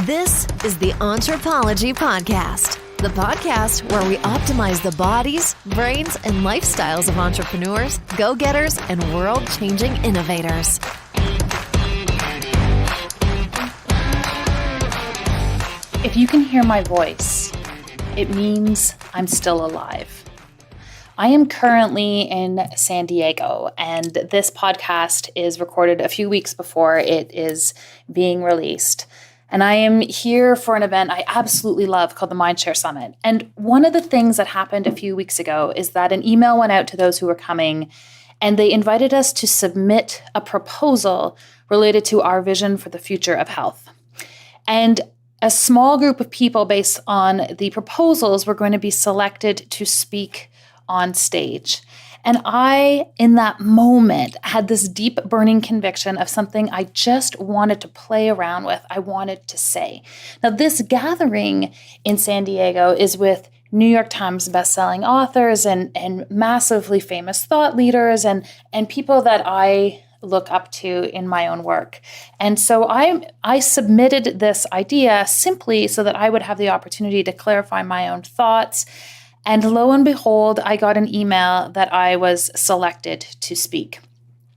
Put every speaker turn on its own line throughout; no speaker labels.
This is the Anthropology Podcast, the podcast where we optimize the bodies, brains, and lifestyles of entrepreneurs, go-getters, and world-changing innovators.
If you can hear my voice, it means I'm still alive. I am currently in San Diego, and this podcast is recorded a few weeks before it is being released. And I am here for an event I absolutely love called the Mindshare Summit. And one of the things that happened a few weeks ago is that an email went out to those who were coming, and they invited us to submit a proposal related to our vision for the future of health. And a small group of people based on the proposals were going to be selected to speak on stage. And I, in that moment, had this deep burning conviction of something I just wanted to play around with, I wanted to say. Now, this gathering in San Diego is with New York Times bestselling authors and massively famous thought leaders and people that I look up to in my own work. And so I submitted this idea simply so that I would have the opportunity to clarify my own thoughts. And lo and behold, I got an email that I was selected to speak.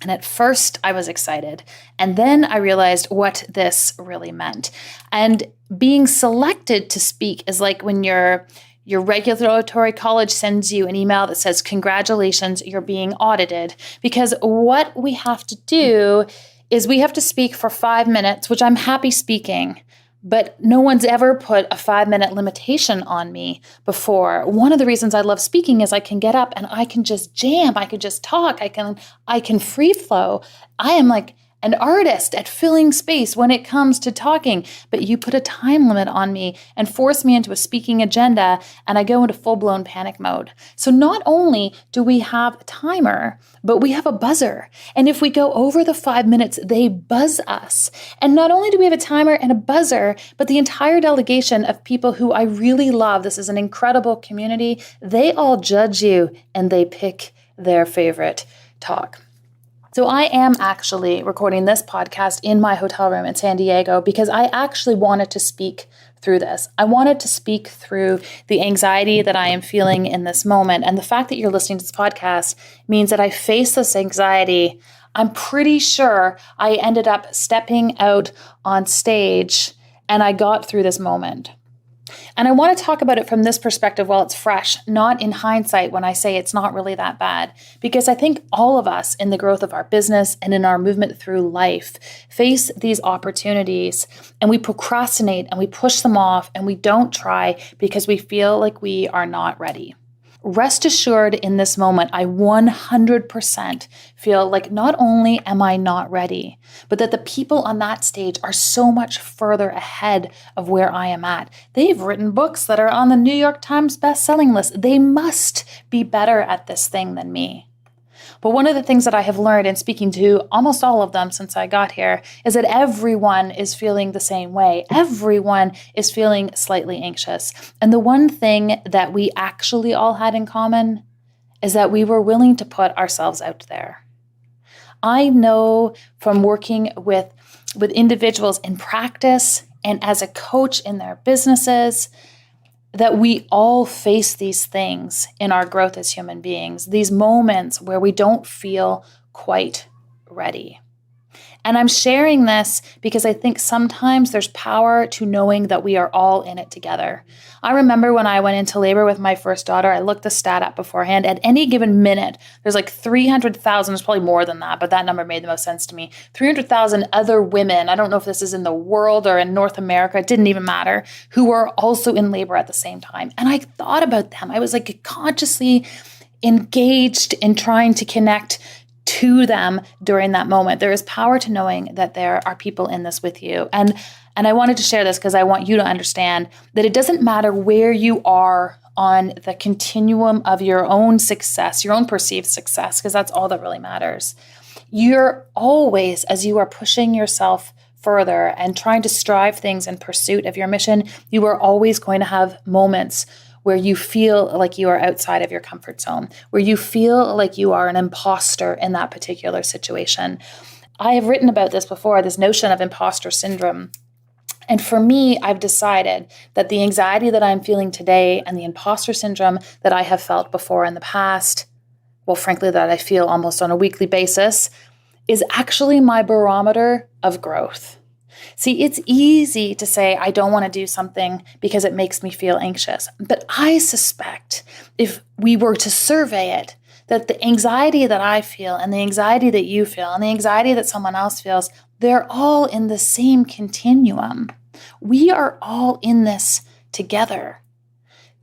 And at first I was excited. And then I realized what this really meant. And being selected to speak is like when your regulatory college sends you an email that says, congratulations, you're being audited. Because what we have to do is we have to speak for 5 minutes, which I'm happy speaking. But no one's ever put a 5-minute limitation on me before. One of the reasons I love speaking is I can get up and I can just jam. I can just talk. I can free flow. I am like an artist at filling space when it comes to talking. But you put a time limit on me and force me into a speaking agenda, and I go into full-blown panic mode. So not only do we have a timer, but we have a buzzer. And if we go over the 5 minutes, they buzz us. And not only do we have a timer and a buzzer, but the entire delegation of people who I really love, this is an incredible community, they all judge you and they pick their favorite talk. So I am actually recording this podcast in my hotel room in San Diego because I actually wanted to speak through this. I wanted to speak through the anxiety that I am feeling in this moment. And the fact that you're listening to this podcast means that I face this anxiety. I'm pretty sure I ended up stepping out on stage and I got through this moment. And I want to talk about it from this perspective while it's fresh, not in hindsight when I say it's not really that bad. Because I think all of us in the growth of our business and in our movement through life face these opportunities and we procrastinate and we push them off and we don't try because we feel like we are not ready. Rest assured in this moment, I 100% feel like not only am I not ready, but that the people on that stage are so much further ahead of where I am at. They've written books that are on the New York Times bestselling list. They must be better at this thing than me. But one of the things that I have learned in speaking to almost all of them since I got here is that everyone is feeling the same way. Everyone is feeling slightly anxious. And the one thing that we actually all had in common is that we were willing to put ourselves out there. I know from working with individuals in practice and as a coach in their businesses that we all face these things in our growth as human beings, these moments where we don't feel quite ready. And I'm sharing this because I think sometimes there's power to knowing that we are all in it together. I remember when I went into labor with my first daughter, I looked the stat up beforehand. At any given minute, there's like 300,000, there's probably more than that, but that number made the most sense to me. 300,000 other women, I don't know if this is in the world or in North America, it didn't even matter, who were also in labor at the same time. And I thought about them. I was like consciously engaged in trying to connect to them during that moment. There is power to knowing that there are people in this with you. And I wanted to share this because I want you to understand that it doesn't matter where you are on the continuum of your own success, your own perceived success, because that's all that really matters. You're always, as you are pushing yourself further and trying to strive things in pursuit of your mission, you are always going to have moments where you feel like you are outside of your comfort zone, where you feel like you are an imposter in that particular situation. I have written about this before, this notion of imposter syndrome. And for me, I've decided that the anxiety that I'm feeling today and the imposter syndrome that I have felt before in the past, well, frankly, that I feel almost on a weekly basis, is actually my barometer of growth. See, it's easy to say, I don't want to do something because it makes me feel anxious. But I suspect if we were to survey it, that the anxiety that I feel and the anxiety that you feel and the anxiety that someone else feels, they're all in the same continuum. We are all in this together.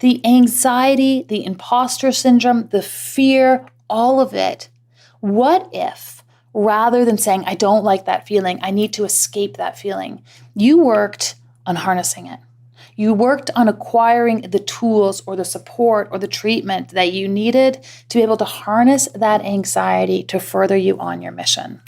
The anxiety, the imposter syndrome, the fear, all of it. What if, rather than saying, I don't like that feeling, I need to escape that feeling, you worked on harnessing it? You worked on acquiring the tools or the support or the treatment that you needed to be able to harness that anxiety to further you on your mission.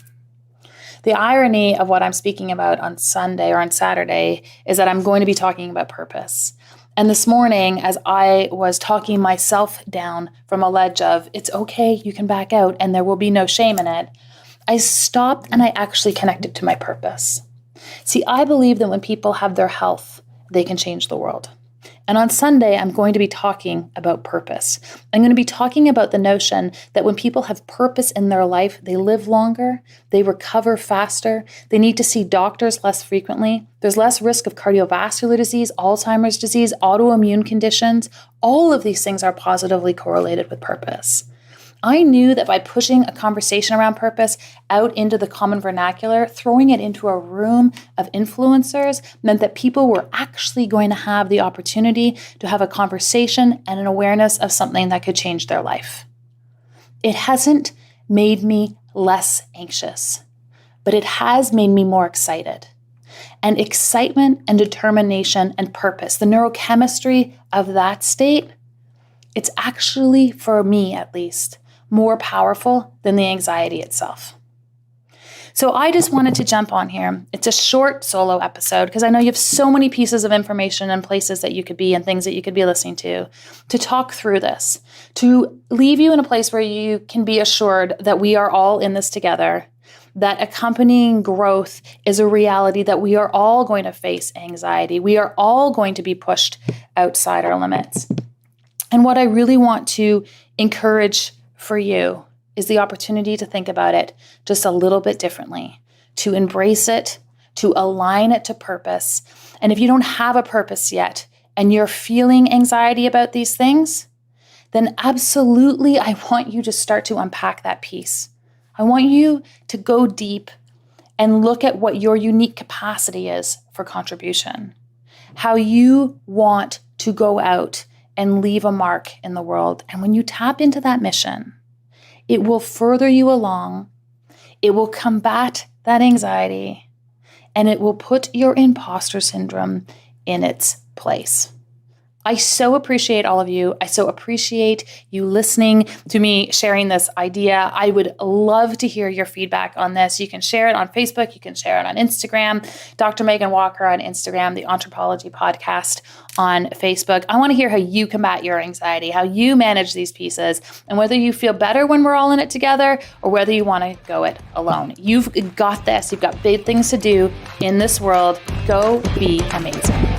The irony of what I'm speaking about on Sunday or on Saturday is that I'm going to be talking about purpose. And this morning, as I was talking myself down from a ledge of, it's okay, you can back out, and there will be no shame in it, I stopped and I actually connected to my purpose. See, I believe that when people have their health, they can change the world. And on Sunday, I'm going to be talking about purpose. I'm going to be talking about the notion that when people have purpose in their life, they live longer, they recover faster, they need to see doctors less frequently, there's less risk of cardiovascular disease, Alzheimer's disease, autoimmune conditions. All of these things are positively correlated with purpose. I knew that by pushing a conversation around purpose out into the common vernacular, throwing it into a room of influencers meant that people were actually going to have the opportunity to have a conversation and an awareness of something that could change their life. It hasn't made me less anxious, but it has made me more excited. And excitement and determination and purpose, the neurochemistry of that state, it's actually, for me at least, more powerful than the anxiety itself. So I just wanted to jump on here. It's a short solo episode because I know you have so many pieces of information and places that you could be and things that you could be listening to talk through this, to leave you in a place where you can be assured that we are all in this together, that accompanying growth is a reality, that we are all going to face anxiety. We are all going to be pushed outside our limits. And what I really want to encourage for you is the opportunity to think about it just a little bit differently, to embrace it, to align it to purpose. And if you don't have a purpose yet and you're feeling anxiety about these things, then absolutely I want you to start to unpack that piece. I want you to go deep and look at what your unique capacity is for contribution, how you want to go out and leave a mark in the world. And when you tap into that mission, it will further you along, it will combat that anxiety, and it will put your imposter syndrome in its place. I so appreciate all of you. I so appreciate you listening to me sharing this idea. I would love to hear your feedback on this. You can share it on Facebook. You can share it on Instagram. Dr. Megan Walker on Instagram, the Anthropology Podcast on Facebook. I want to hear how you combat your anxiety, how you manage these pieces, and whether you feel better when we're all in it together or whether you want to go it alone. You've got this. You've got big things to do in this world. Go be amazing.